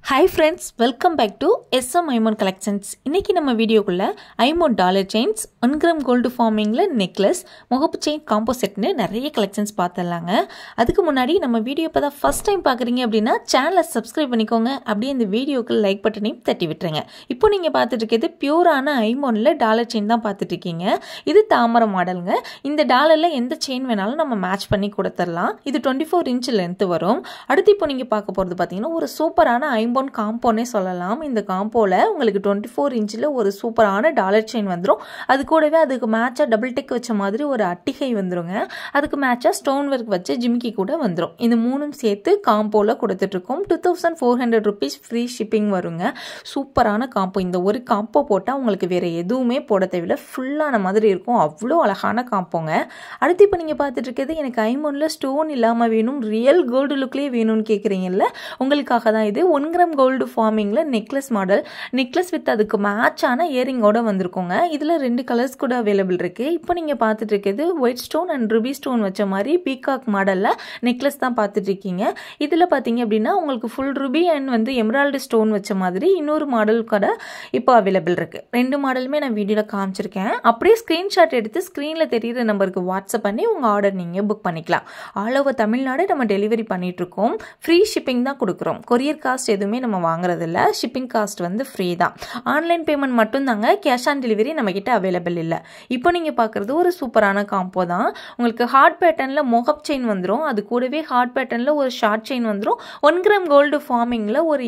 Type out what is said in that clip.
Hi friends, welcome back to SM Aimon Collections. இன்னைக்கு நம்ம வீடியோக்குள்ள ஐமோன் டாலர் செயின்ஸ் 1 கிராம் கோல்டு ஃபார்மிங்ல நெக்லஸ் முகப்பு செயின் காம்போ செட்னு நிறைய கலெக்ஷன்ஸ் பார்த்தலாங்க. அதுக்கு முன்னாடி நம்ம வீடியோ இப்ப தான் ஃபர்ஸ்ட் டைம் பார்க்கறீங்க அப்படினா சேனலை சப்ஸ்கிரைப் பண்ணிக்கோங்க. அப்படியே இந்த வீடியோக்கு லைக் பட்டனையும் தட்டி விட்டுருங்க. இப்போ நீங்க பார்த்துட்டு இருக்கிறது பியூரான ஐமோன்ல டாலர் செயின் தான் பார்த்துட்டு இருக்கீங்க. இது தாமரை மாடலுங்க. இந்த டாலர்ல எந்த செயின் வேணாலும் நம்ம மேட்ச் பண்ணி கொடுத்துடலாம். இது 24 இன்ச் லென்த் வரும். அடுத்து இப்போ நீங்க பார்க்க போறது பாத்தீங்கன்னா ஒரு சூப்பரான காம்போனே சொல்லலாம். இந்த காம்போல உங்களுக்கு 24 இன்ச்ல ஒரு சூப்பரான டாலர் செயின் வந்துரும். அது கூடவே அதுக்கு மேட்சா டபுள் டெக் வச்ச மாதிரி ஒரு அட்டிகை வந்துருங்க. அதுக்கு மேட்சா ஸ்டோன் ஒர்க் வச்ச ஜிமிக்கி கூட வந்துரும். இந்த மூணும் சேர்த்து காம்போல கொடுத்துட்டு இருக்கோம். 2400 rupees ஃப்ரீ ஷிப்பிங் வருங்க. சூப்பரான காம்போ. இந்த ஒரு காம்போ போட்டா உங்களுக்கு வேற எதுவுமே போட தேவையில்லை. ஃபுல்லான மாதிரி இருக்கும். அவ்வளோ அழகான காம்போங்க. அடுத்து இப்போ நீங்க பார்த்துட்டு இருக்கிறது எனக்கு ஐமோன்ல ஸ்டோன் இல்லாம வேணும், ரியல் கோல்டு லுக்லயே வேணும்னு கேக்குறீங்கல்ல, உங்களுக்காக தான் இது 1 கிராம் கோல்டு ஃபார்மிங்ல நெக்லஸ் மாடல். நெக்லஸ் வித் அதுக்கு மேட்சான இயரிங்கோட வந்திருக்குங்க. இதுல 2 கலர்ஸ் கூட அவைலபிள் இருக்கு. இப்போ நீங்க பார்த்துட்டு இருக்கிறது white stone and Ruby stone வச்ச மாதிரி பீகாக் மாடல்ல நெக்லஸ் தான் பார்த்துட்டு இருக்கீங்க. இதுல பாத்தீங்க அப்படின்னா உங்களுக்கு ஃபுல் ரூபி அண்ட் வந்து எமரால்டு ஸ்டோன் வச்ச மாதிரி இன்னொரு மாடல் கூட இப்போ அவைலபிள் இருக்கு. 2 மாடலுமே நான் வீடியோல காமிச்சிருக்கேன். அப்படியே ஸ்கிரீன்ஷாட் எடுத்து ஸ்கிரீன்ல தெரியுற நம்பருக்கு வாட்ஸ்அப் பண்ணி உங்க ஆர்டர் நீங்க புக் பண்ணிக்கலாம். ஆல் ஓவர் தமிழ்நாடு நம்ம டெலிவரி பண்ணிட்டு இருக்கோம். ஃப்ரீ ஷிப்பிங் தான் கொடுக்குறோம். கொரியர் காஸ்ட் எதுவுமே நம்ம வாங்குறது இல்ல. ஷிப்பிங் காஸ்ட் வந்து ஃப்ரீ தான். ஆன்லைன் பேமெண்ட் மட்டும் தாங்க. கேஷ் ஆன் டெலிவரி நம்ம கிட்ட அவைலபிள் இல்ல. இப்போ நீங்க பாக்குறது ஒரு சூப்பரான காம்போ தான். உங்களுக்கு ஹார்ட் பேட்டர்ன்ல முகப் செயின் வந்துரும். அது கூடவே ஹார்ட் பேட்டர்ன்ல ஒரு ஷார்ட் செயின் வந்துரும். 1 கிராம் கோல்டு ஃபார்மிங்ல ஒரு